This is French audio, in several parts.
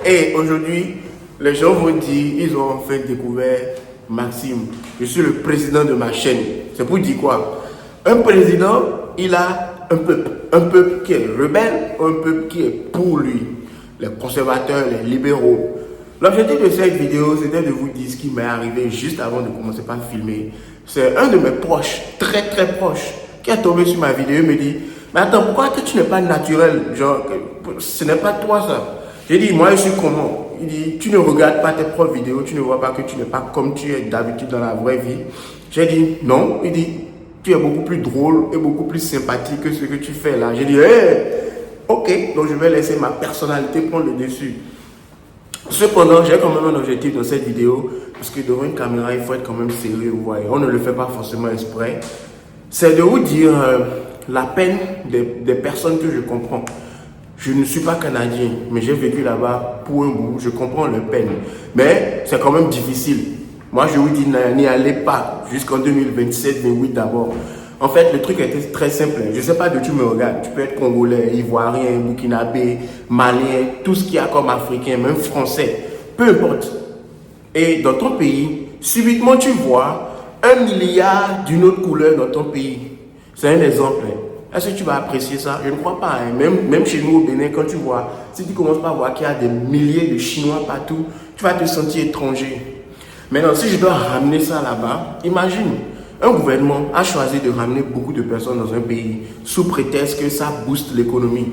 Et aujourd'hui, les gens vont dire, ils ont enfin découvert Maxime. Je suis le président de ma chaîne. C'est pour dire quoi? Un président, il a un peuple. Un peuple qui est rebelle, un peuple qui est pour lui. Les conservateurs, les libéraux. L'objectif de cette vidéo, c'était de vous dire ce qui m'est arrivé juste avant de commencer par filmer. C'est un de mes proches, très très proche, qui est tombé sur ma vidéo et me dit, mais attends, pourquoi que tu n'es pas naturel? Genre, ce n'est pas toi ça. J'ai dit, moi je suis comment? Il dit, tu ne regardes pas tes propres vidéos, tu ne vois pas que tu n'es pas comme tu es d'habitude dans la vraie vie. J'ai dit, non. Il dit, tu es beaucoup plus drôle et beaucoup plus sympathique que ce que tu fais là. J'ai dit, ok, donc je vais laisser ma personnalité prendre le dessus. Cependant, j'ai quand même un objectif dans cette vidéo, parce que devant une caméra, il faut être quand même sérieux, vous voyez. On ne le fait pas forcément exprès. C'est de vous dire la peine des personnes que je comprends. Je ne suis pas canadien, mais j'ai vécu là-bas pour un bout, je comprends leur peine. Mais c'est quand même difficile. Moi, je vous dis, n'y allez pas jusqu'en 2027, mais oui d'abord. En fait, le truc était très simple. Je ne sais pas d'où tu me regardes. Tu peux être congolais, ivoirien, burkinabé, malien, tout ce qu'il y a comme africain, même français. Peu importe. Et dans ton pays, subitement tu vois 1 milliard d'une autre couleur dans ton pays. C'est un exemple. Est-ce que tu vas apprécier ça? Je ne crois pas. Même chez nous au Bénin, quand tu vois, si tu commences par voir qu'il y a des milliers de Chinois partout, tu vas te sentir étranger. Maintenant, si je dois ramener ça là-bas, imagine, un gouvernement a choisi de ramener beaucoup de personnes dans un pays sous prétexte que ça booste l'économie.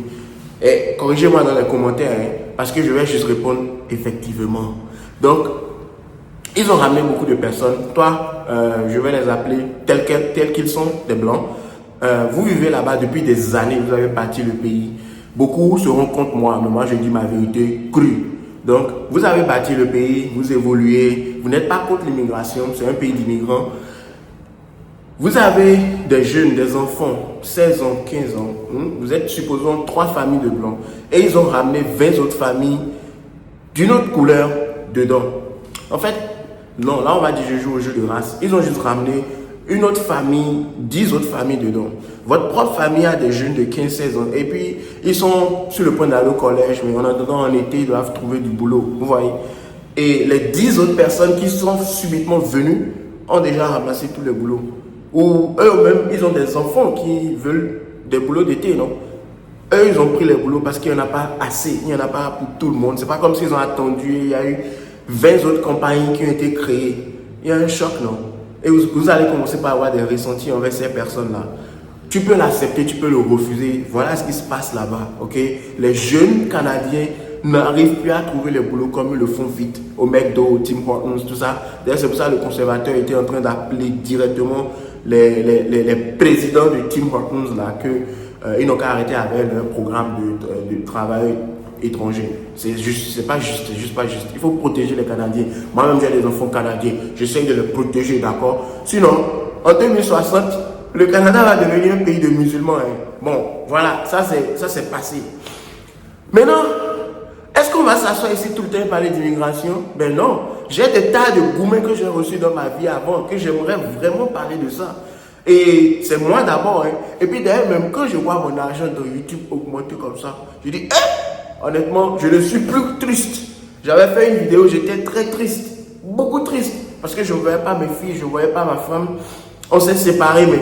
Et corrigez-moi dans les commentaires, parce que je vais juste répondre effectivement. Donc, ils ont ramené beaucoup de personnes. Toi, je vais les appeler tels qu'ils sont, des blancs. Vous vivez là-bas depuis des années, vous avez bâti le pays. Beaucoup seront contre moi, mais moi je dis ma vérité crue. Donc, vous avez bâti le pays, vous évoluez, vous n'êtes pas contre l'immigration, c'est un pays d'immigrants. Vous avez des jeunes, des enfants, 16 ans, 15 ans, vous êtes supposons 3 familles de blancs et ils ont ramené 20 autres familles d'une autre couleur dedans. En fait, non, là on va dire je joue au jeu de race. Ils ont juste ramené une autre famille, 10 autres familles dedans. Votre propre famille a des jeunes de 15-16 ans et puis ils sont sur le point d'aller au collège, mais en attendant en été, ils doivent trouver du boulot, vous voyez. Et les 10 autres personnes qui sont subitement venues ont déjà ramassé tous les boulots. Ou eux-mêmes, ils ont des enfants qui veulent des boulots d'été, non? Eux, ils ont pris les boulots parce qu'il n'y en a pas assez, il n'y en a pas pour tout le monde. C'est pas comme s'ils ont attendu, il y a eu 20 autres compagnies qui ont été créées. Il y a un choc, non? Et vous allez commencer par avoir des ressentis envers ces personnes-là. Tu peux l'accepter, tu peux le refuser. Voilà ce qui se passe là-bas, ok? Les jeunes Canadiens n'arrivent plus à trouver les boulots comme ils le font vite. Au McDo, au Tim Hortons, tout ça. D'ailleurs, c'est pour ça que le conservateur était en train d'appeler directement les présidents de Tim Hortons là, ils n'ont qu'à arrêter avec leur programme de travail étranger. C'est pas juste, c'est juste pas juste. Il faut protéger les Canadiens. Moi-même, j'ai des enfants canadiens. J'essaie de les protéger, d'accord? Sinon, en 2060, le Canada va devenir un pays de musulmans. Bon, voilà, ça c'est passé. Maintenant, est-ce qu'on va s'asseoir ici tout le temps et parler d'immigration? Ben non. J'ai des tas de gourmets que j'ai reçus dans ma vie avant, que j'aimerais vraiment parler de ça. Et c'est moi d'abord. Et puis d'ailleurs, même quand je vois mon argent dans YouTube augmenter comme ça, je dis, honnêtement, je ne suis plus triste. J'avais fait une vidéo, j'étais très triste. Beaucoup triste. Parce que je ne voyais pas mes filles, je ne voyais pas ma femme. On s'est séparés, mais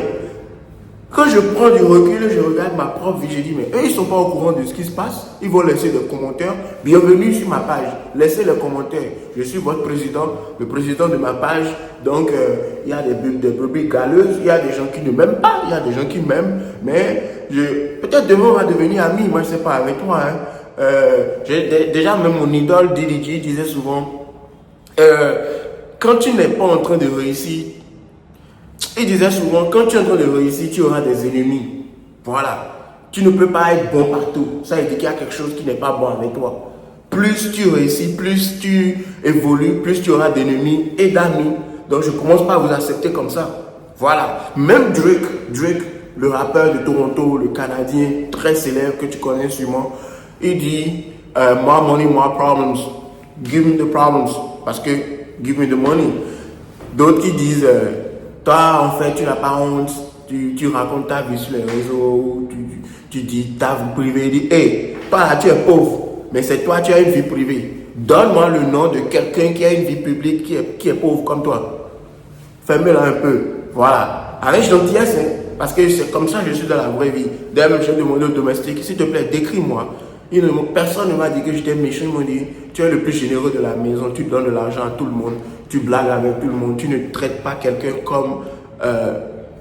quand je prends du recul et je regarde ma propre vie, je dis, mais eux, ils ne sont pas au courant de ce qui se passe. Ils vont laisser des commentaires. Bienvenue sur ma page. Laissez les commentaires. Je suis votre président, le président de ma page. Donc, il y a des brebis galeuses, il y a des gens qui ne m'aiment pas, il y a des gens qui m'aiment. Mais peut-être demain, on va devenir amis. Moi, je ne sais pas, avec toi. Déjà, même mon idole, DDJ, disait souvent, quand tu n'es pas en train de réussir, il disait souvent, quand tu es en train de réussir, tu auras des ennemis. Voilà. Tu ne peux pas être bon partout. Ça veut dire qu'il y a quelque chose qui n'est pas bon avec toi. Plus tu réussis, plus tu évolues, plus tu auras d'ennemis et d'amis. Donc je commence pas à vous accepter comme ça. Voilà. Même Drake, le rappeur de Toronto, le Canadien très célèbre que tu connais sûrement, il dit, more money, more problems. Give me the problems. Parce que, give me the money. D'autres qui disent, toi, en fait, tu n'as pas honte, tu racontes ta vie sur les réseaux, tu dis ta vie privée, dis, hey, toi là, tu es pauvre. mais c'est toi, tu as une vie privée. Donne-moi le nom de quelqu'un qui a une vie publique, qui est pauvre comme toi. Fermez-la un peu. Voilà. Avec gentillesse, hein, parce que c'est comme ça que je suis dans la vraie vie. D'ailleurs, je demandé au domestique, s'il te plaît, décris-moi. Personne ne m'a dit que j'étais méchant. Ils m'ont dit, tu es le plus généreux de la maison, tu donnes de l'argent à tout le monde, tu blagues avec tout le monde, tu ne traites pas quelqu'un comme...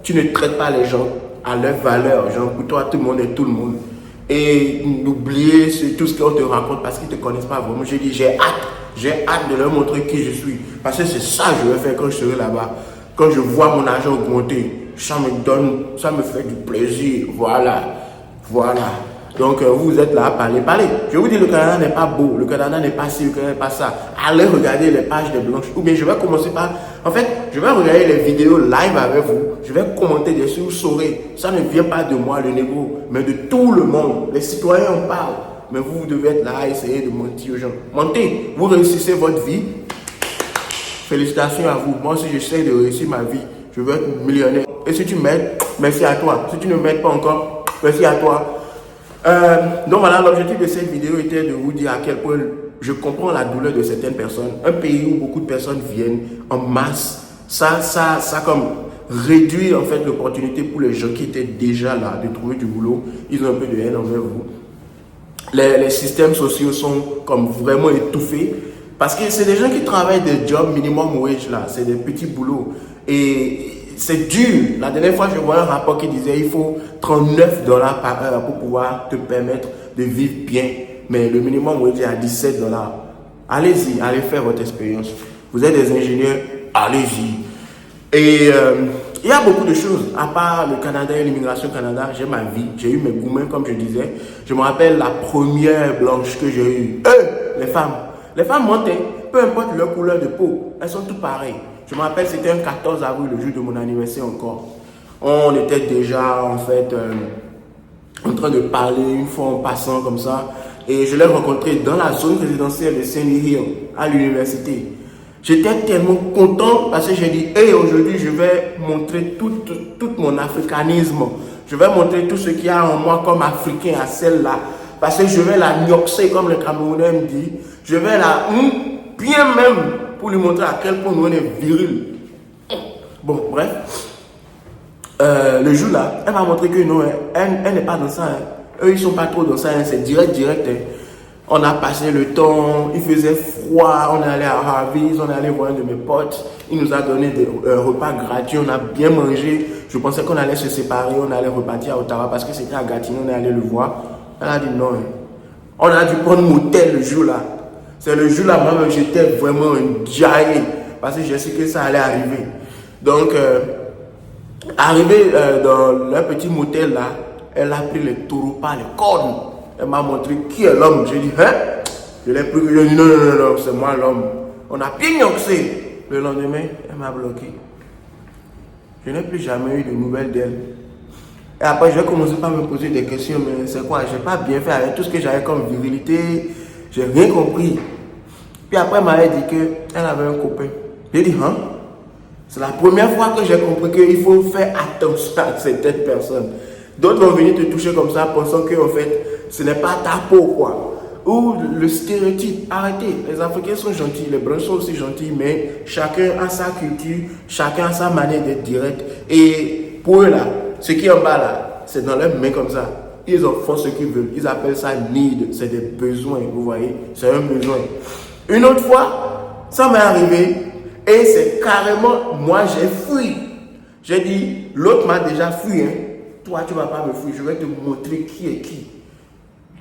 tu ne traites pas les gens à leur valeur. Genre, pour toi, tout le monde est tout le monde. Et n'oubliez tout ce qu'on te raconte parce qu'ils ne te connaissent pas vraiment. J'ai dit, j'ai hâte de leur montrer qui je suis. Parce que c'est ça que je vais faire quand je serai là-bas. Quand je vois mon argent augmenter, ça me fait du plaisir. Voilà. Donc, vous êtes là à parler. Je vous dis, le Canada n'est pas beau, le Canada n'est pas ci, le Canada n'est pas ça. Allez regarder les pages des Blanches. Ou bien, je vais commencer par... En fait, je vais regarder les vidéos live avec vous. Je vais commenter dessus, vous saurez. Ça ne vient pas de moi, le négro, mais de tout le monde. Les citoyens en parlent. Mais vous devez être là à essayer de mentir aux gens. Mentez, vous réussissez votre vie. Félicitations à vous. Moi aussi, j'essaie de réussir ma vie. Je veux être millionnaire. Et si tu m'aides, merci à toi. Si tu ne m'aides pas encore, merci à toi. Donc voilà, l'objectif de cette vidéo était de vous dire à quel point je comprends la douleur de certaines personnes. Un pays où beaucoup de personnes viennent en masse, ça comme réduit en fait l'opportunité pour les gens qui étaient déjà là de trouver du boulot. Ils ont un peu de haine envers vous. Les systèmes sociaux sont comme vraiment étouffés parce que c'est des gens qui travaillent des jobs minimum wage là, c'est des petits boulots et c'est dur. La dernière fois, je vois un rapport qui disait il faut $39 par heure pour pouvoir te permettre de vivre bien. Mais le minimum wage est à $17. Allez-y, allez faire votre expérience. Vous êtes des ingénieurs, allez-y. Et il y a beaucoup de choses. À part le Canada et l'immigration Canada, j'ai ma vie. J'ai eu mes gourmets, comme je disais. Je me rappelle la première blanche que j'ai eue. Les femmes. Les femmes mentent, peu importe leur couleur de peau. Elles sont toutes pareilles. Je me rappelle, c'était un 14 avril, le jour de mon anniversaire encore. On était déjà, en fait, en train de parler une fois en passant comme ça. Et je l'ai rencontré dans la zone résidentielle de Sandy Hill, à l'université. J'étais tellement content parce que j'ai dit, hey, aujourd'hui, je vais montrer tout mon africanisme. Je vais montrer tout ce qu'il y a en moi comme africain à celle-là. Parce que je vais la nioxer, comme le Camerounais me dit. Je vais la bien même pour lui montrer à quel point nous on est viril. Bon, bref. Le jour là, elle m'a montré que non, elle n'est pas dans ça. Hein. Eux, ils sont pas trop dans ça. Hein. C'est direct. Hein. On a passé le temps, il faisait froid, on est allé à Harvey's, on est allé voir un de mes potes. Il nous a donné des repas gratuits, on a bien mangé. Je pensais qu'on allait se séparer, on allait repartir à Ottawa parce que c'était à Gatineau, on est allé le voir. Elle a dit non. Hein. On a dû prendre motel le jour là. C'est le jour là, moi-même, j'étais vraiment un diarrhée parce que je sais que ça allait arriver. Donc, arrivé dans leur petit motel là, elle a pris les taureaux par les cornes. Elle m'a montré qui est l'homme. J'ai dit, hein? Je l'ai pris, je dit, non, c'est moi l'homme. On a bien nioxé. Le lendemain, elle m'a bloqué. Je n'ai plus jamais eu de nouvelles d'elle. Et après, je vais commencer par me poser des questions, mais c'est quoi? Je n'ai pas bien fait avec tout ce que j'avais comme virilité. J'ai rien compris. Puis après, elle m'avait dit qu'elle avait un copain. J'ai dit, hein? C'est la première fois que j'ai compris qu'il faut faire attention à certaines personnes. D'autres vont venir te toucher comme ça, pensant que en fait, ce n'est pas ta peau, quoi. Ou le stéréotype. Arrêtez. Les Africains sont gentils, les Blancs sont aussi gentils, mais chacun a sa culture, chacun a sa manière d'être direct. Et pour eux, là, ce qui est en bas, là, c'est dans leurs mains comme ça. Ils en font ce qu'ils veulent. Ils appellent ça need. C'est des besoins, vous voyez. C'est un besoin. Une autre fois, ça m'est arrivé. Et c'est carrément, moi, j'ai fui. J'ai dit, l'autre m'a déjà fui, hein. Toi, tu ne vas pas me fuir. Je vais te montrer qui est qui.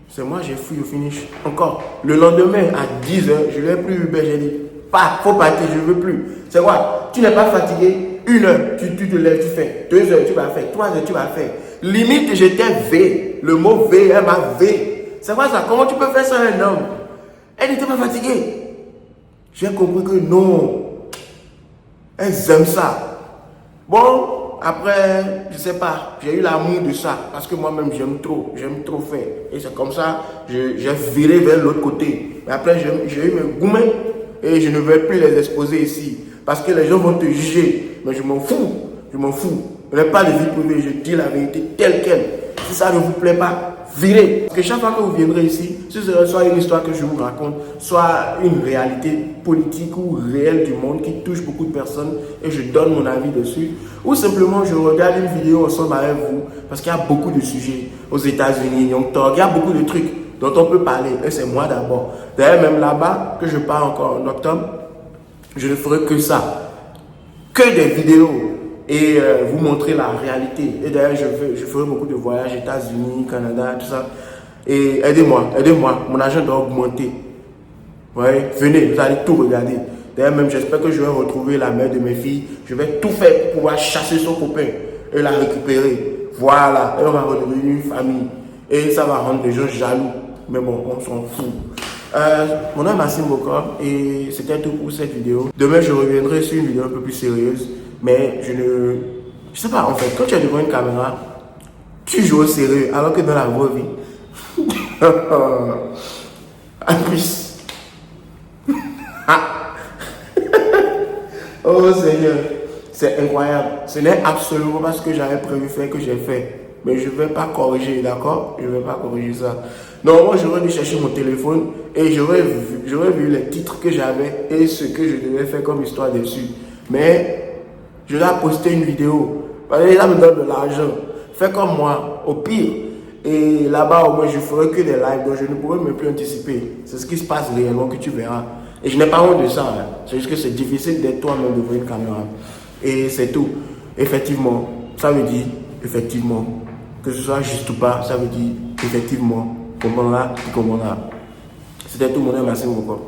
C'est moi, j'ai fui au finish. Encore. Le lendemain, à 10h, je n'ai plus Uber. J'ai dit, pas, faut partir, je ne veux plus. C'est quoi? Tu n'es pas fatigué. 1 heure, tu te lèves, tu fais. 2 heures, tu vas faire. 3 heures, tu vas faire. Limite, j'étais V. Le mot V, elle m'a V. C'est quoi ça? Comment tu peux faire ça à un homme? Elle n'était pas fatiguée. J'ai compris que non. Elles aiment ça. Bon. Après, je ne sais pas, j'ai eu l'amour de ça parce que moi-même j'aime trop faire. Et c'est comme ça, j'ai viré vers l'autre côté. Mais après, j'ai eu mes gourmets et je ne vais plus les exposer ici parce que les gens vont te juger. Mais je m'en fous, je n'ai pas de vie privée, je dis la vérité telle qu'elle. Si ça ne vous plaît pas, virez. Parce que chaque fois que vous viendrez ici, ce sera soit une histoire que je vous raconte, soit une réalité politique ou réelle du monde qui touche beaucoup de personnes et je donne mon avis dessus. Ou simplement je regarde une vidéo ensemble avec vous parce qu'il y a beaucoup de sujets aux États-Unis, Young Talk, il y a beaucoup de trucs dont on peut parler et c'est moi d'abord. D'ailleurs, même là-bas, que je pars encore en octobre, je ne ferai que ça. Que des vidéos et vous montrer la réalité. Et d'ailleurs, je ferai beaucoup de voyages, États-Unis, Canada, tout ça. Et aidez-moi, mon argent doit augmenter. Ouais, venez, vous allez tout regarder. D'ailleurs, même j'espère que je vais retrouver la mère de mes filles. Je vais tout faire pour pouvoir chasser son copain et la récupérer. Voilà, et on va redevenir une famille. Et ça va rendre les gens jaloux. Mais bon, on s'en fout. Mon nom est Maxime Bokor et c'était tout pour cette vidéo. Demain, je reviendrai sur une vidéo un peu plus sérieuse. Mais je sais pas, en fait, quand tu es devant une caméra, tu joues au sérieux alors que dans la vraie vie. À plus. Oh Seigneur, c'est incroyable. Ce n'est absolument pas ce que j'avais prévu faire que j'ai fait. Mais je ne vais pas corriger, d'accord? Je ne vais pas corriger ça. Non, moi j'aurais dû chercher mon téléphone et j'aurais vu les titres que j'avais et ce que je devais faire comme histoire dessus. Mais je dois poster une vidéo. Parce que là, me donne de l'argent. Fais comme moi, au pire. Et là-bas, au moins, je ferai que des lives, donc je ne pourrai même plus anticiper. C'est ce qui se passe réellement que tu verras. Et je n'ai pas honte de ça. Hein. C'est juste que c'est difficile d'être toi-même devant une caméra. Et c'est tout. Effectivement, ça veut dire, effectivement, que ce soit juste ou pas, ça veut dire, effectivement, comprendra, tu comprendras. C'était tout, mon nom, Maxime Bokor.